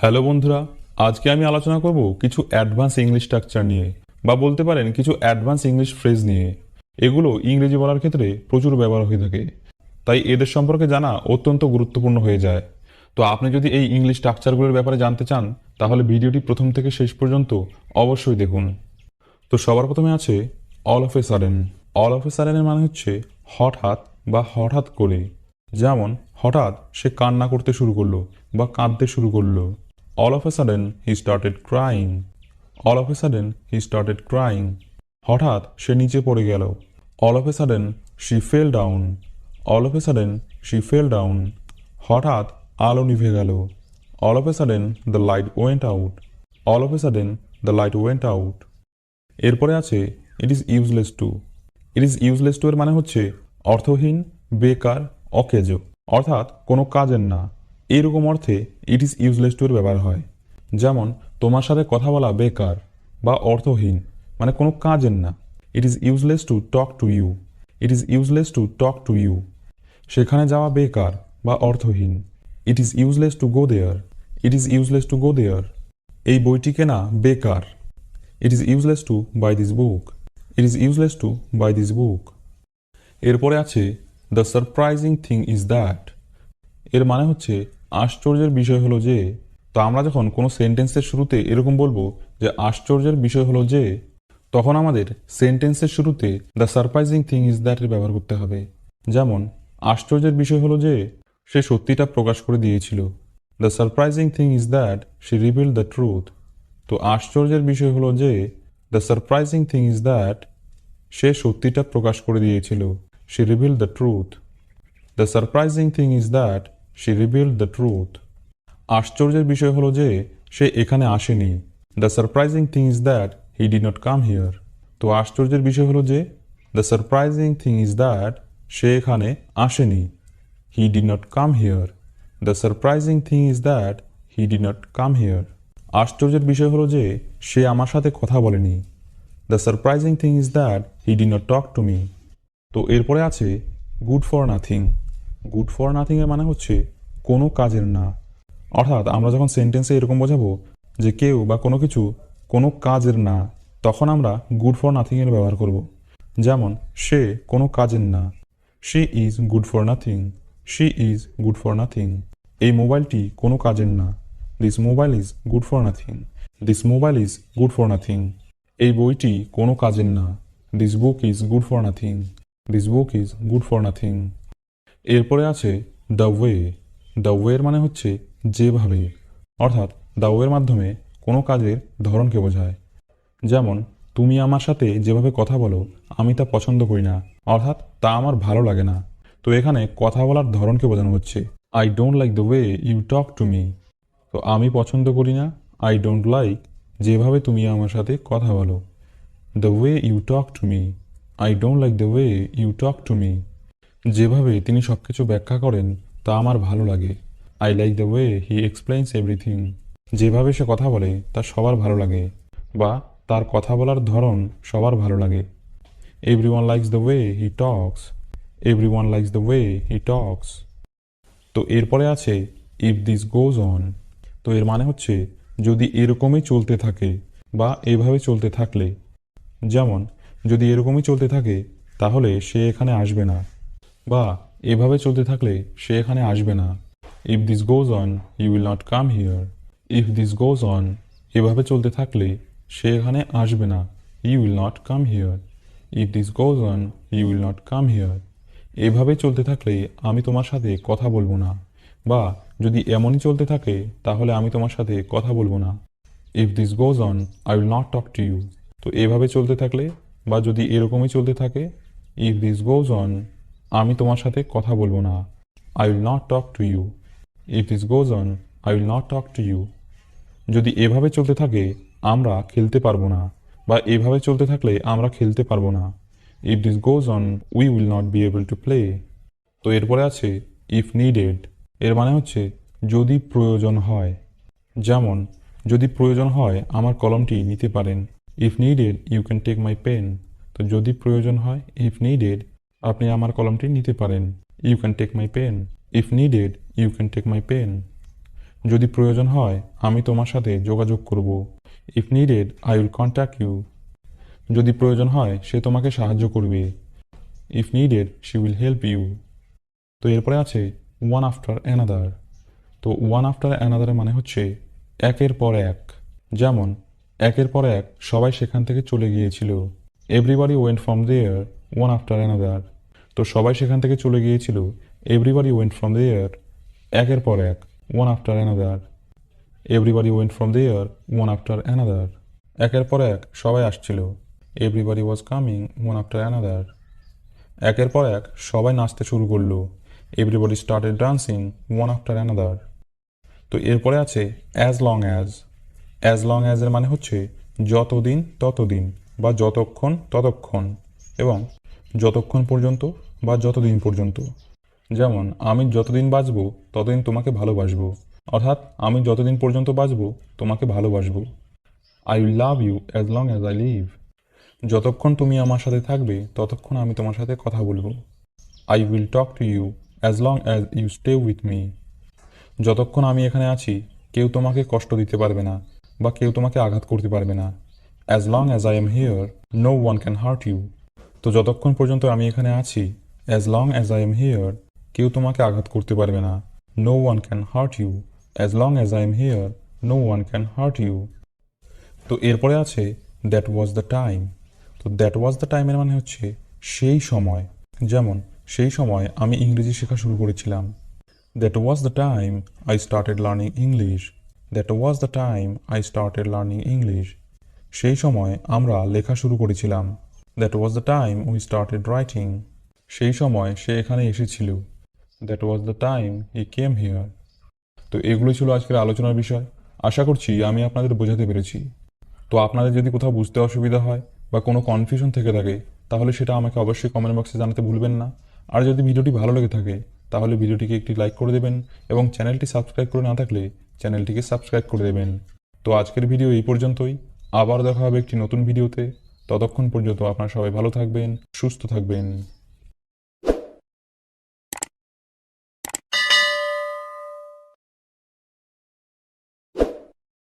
Hello বন্ধুরা, আজকে আমি আলোচনা করব কিছু অ্যাডভান্স ইংলিশ স্ট্রাকচার নিয়ে, বা বলতে পারেন কিছু অ্যাডভান্স ইংলিশ ফ্রেজ নিয়ে। এগুলো ইংরেজি বলার ক্ষেত্রে প্রচুর ব্যবহার হয়ে থাকে, তাই এদের সম্পর্কে জানা অত্যন্ত গুরুত্বপূর্ণ হয়ে যায়। তো আপনি যদি এই ইংলিশ স্ট্রাকচারগুলোর ব্যাপারে জানতে চান, তাহলে ভিডিওটি প্রথম থেকে শেষ পর্যন্ত অবশ্যই দেখুন। তো সবার প্রথমে আছে all of a sudden. All of a সাডেনের মানে হচ্ছে হঠাৎ বা হঠাৎ করে। যেমন হঠাৎ সে কান্না করতে শুরু করলো বা কাঁদতে শুরু করলো। All of a sudden he started crying. All of a sudden he started crying. হঠাৎ সে নিচে পড়ে গেল। All of a sudden she fell down. All of a sudden she fell down. হঠাৎ আলো নিভে গেল। All of a sudden the light went out. All of a sudden the light went out. এরপরে আছে it is useless to. It is useless to এর মানে হচ্ছে অর্থহীন, বেকার, অকেজ, অর্থাৎ কোনো কাজের না। এইরকম অর্থে ইট ইজ ইউজলেস টু এর ব্যবহার হয়। যেমন তোমার সাথে কথা বলা বেকার বা অর্থহীন, মানে কোনো কাজের না। It is useless to talk to you. It is useless to talk to you. সেখানে যাওয়া বেকার বা অর্থহীন। It is useless to go there. It is useless to go there. এই বইটি কেনা বেকার। It is useless to buy this book. It is useless to buy this book. এরপরে আছে the surprising thing is that. এর মানে হচ্ছে আশ্চর্যের বিষয় হলো যে। তো আমরা যখন কোনো সেন্টেন্সের শুরুতে এরকম বলবো যে আশ্চর্যের বিষয় হলো যে, তখন আমাদের সেন্টেন্সের শুরুতে the surprising thing is that এর ব্যবহার করতে হবে। যেমন আশ্চর্যের বিষয় হলো যে সে সত্যিটা প্রকাশ করে দিয়েছিল। The surprising thing is that she revealed the truth. তো আশ্চর্যের বিষয় হলো যে the surprising thing is that সে সত্যিটা প্রকাশ করে দিয়েছিল। She revealed the truth. The surprising thing is that she revealed the truth. আশ্চর্যের বিষয় হলো যে সে এখানে আসেনি। The surprising thing is that he did not come here. তো আশ্চর্যের বিষয় হলো যে the surprising thing is that সে এখানে আসেনি। He did not come here. The surprising thing is that he did not come here. আশ্চর্যের বিষয় হলো যে সে আমার সাথে কথা বলেনি। The surprising thing is that he did not talk to me. তো এরপরে আছে good for nothing. Good for nothing এর মানে হচ্ছে কোনো কাজের না। অর্থাৎ আমরা যখন সেন্টেন্সে এরকম বোঝাবো যে কেউ বা কোনো কিছু কোনো কাজের না, তখন আমরা গুড ফর নাথিং এর ব্যবহার করব। যেমন সে কোনো কাজের না। She is good for nothing. She is good for nothing. এই মোবাইলটি কোনো কাজের না। This mobile is good for nothing. This mobile is good for nothing. এই বইটি কোনো কাজের না। This book is good for nothing. This book is good for nothing. এরপরে আছে দ্য ওয়ে। দ্য ওয়ের মানে হচ্ছে যেভাবে, অর্থাৎ দ্য ওয়ের মাধ্যমে কোনো কাজের ধরনকে বোঝায়। যেমন তুমি আমার সাথে যেভাবে কথা বলো আমি তা পছন্দ করি না, অর্থাৎ তা আমার ভালো লাগে না। তো এখানে কথা বলার ধরনকে বোঝানো হচ্ছে। I don't like the way you talk to me. তো আমি পছন্দ করি না, আই ডোন্ট লাইক, যেভাবে তুমি আমার সাথে কথা বলো। The way you talk to me. I don't like the way you talk to me. যেভাবে তিনি সবকিছু ব্যাখ্যা করেন তা আমার ভালো লাগে। I like the way he explains everything. যেভাবে সে কথা বলে তা সবার ভালো লাগে, বা তার কথা বলার ধরন সবার ভালো লাগে। Everyone likes the way he talks. Everyone likes the way he talks. তো এরপরে আছে ইফ দিস গোজ অন। তো এর মানে হচ্ছে যদি এরকমই চলতে থাকে বা এভাবে চলতে থাকলে। যেমন যদি এরকমই চলতে থাকে তাহলে সে এখানে আসবে না, বা এভাবে চলতে থাকলে সে এখানে আসবে না। If this goes on you will not come here. If this goes on, এভাবে চলতে থাকলে সে এখানে আসবে না। You will not come here. If this goes on you will not come here. এভাবে চলতে থাকলে আমি তোমার সাথে কথা বলবো না, বা যদি এমনই চলতে থাকে তাহলে আমি তোমার সাথে কথা বলবো না। If this goes on I will not talk to you. তো এভাবে চলতে থাকলে বা যদি এরকমই চলতে থাকে, ইফ দিস গোজ অন, আমি তোমার সাথে কথা বলবো না। I will not talk to you. If this goes on I will not talk to you. যদি এভাবে চলতে থাকে আমরা খেলতে পারবো না, বা এভাবে চলতে থাকলে আমরা খেলতে পারবো না। If this goes on we will not be able to play. তো এরপরে আছে ইফ নিডেড। এর মানে হচ্ছে যদি প্রয়োজন হয়। যেমন যদি প্রয়োজন হয় আমার কলমটি নিতে পারেন। If needed you can take my pen. তো যদি প্রয়োজন হয়, ইফ নিডেড, আপনি আমার কলমটি নিতে পারেন। You can take my pen. If needed you can take my pen. যদি প্রয়োজন হয় আমি তোমার সাথে যোগাযোগ করব। If needed I will contact you. যদি প্রয়োজন হয় সে তোমাকে সাহায্য করবে। If needed she will help you. তো এরপরে আছে ওয়ান আফটার অ্যানাদার। তো ওয়ান আফটার অ্যানাদারের মানে হচ্ছে একের পর এক। যেমন একের পর এক সবাই সেখান থেকে চলে গিয়েছিল। Everybody went from there one after another. তো সবাই সেখান থেকে চলে গিয়েছিল। এভরিবডি ওয়েন্ট ফ্রম দেয়ার একের পর এক one after another. Everybody went from there one after another. একের পর এক সবাই আসছিল। Everybody was coming one after another. একের পর এক সবাই নাচতে শুরু করলো। Everybody started dancing one after another. তো এরপরে আছে as long as. As long অ্যাজের মানে হচ্ছে যতদিন ততদিন বা যতক্ষণ ততক্ষণ এবং যতক্ষণ পর্যন্ত বা যতদিন পর্যন্ত। যেমন আমি যতদিন বাঁচবো ততদিন তোমাকে ভালোবাসবো, অর্থাৎ আমি যতদিন পর্যন্ত বাঁচবো তোমাকে ভালোবাসবো। I will love you as long as I live. যতক্ষণ তুমি আমার সাথে থাকবে ততক্ষণ আমি তোমার সাথে কথা বলবো। I will talk to you as long as you stay with me. যতক্ষণ আমি এখানে আছি কেউ তোমাকে কষ্ট দিতে পারবে না বা কেউ তোমাকে আঘাত করতে পারবে না। As long as I am here no one can hurt you. তো যতক্ষণ পর্যন্ত আমি এখানে আছি, as long as I am here, কেউ তোমাকে আঘাত করতে পারবে না। No one can hurt you as long as I am here no one can hurt you. তো এরপরে আছে দ্যাট ওয়াজ দ্য টাইম। তো দ্যাট ওয়াজ দ্য টাইমের মানে হচ্ছে সেই সময়। যেমন সেই সময় আমি ইংরেজি শেখা শুরু করেছিলাম। That was the time I started learning English. That was the time I started learning English. সেই সময় আমরা লেখা শুরু করেছিলাম। That was the time we started writing. সেই সময় সে এখানে এসেছিল। That was the time he came here. তো এগুলোই ছিল আজকের আলোচনার বিষয়। আশা করছি আমি আপনাদের বোঝাতে পেরেছি। তো আপনাদের যদি কোথাও বুঝতে অসুবিধা হয় বা কোনো কনফিউশন থেকে থাকে তাহলে সেটা আমাকে অবশ্যই কমেন্ট বক্সে জানাতে ভুলবেন না। আর যদি ভিডিওটি ভালো লেগে থাকে তাহলে ভিডিওটিকে একটি লাইক করে দেবেন এবং চ্যানেলটি সাবস্ক্রাইব করে না থাকলে চ্যানেলটিকে সাবস্ক্রাইব করে দেবেন। তো আজকের ভিডিও এই পর্যন্তই। আবার দেখা হবে একটি নতুন ভিডিওতে। ততক্ষণ পর্যন্ত আপনারা সবাই ভালো থাকবেন, সুস্থ থাকবেন।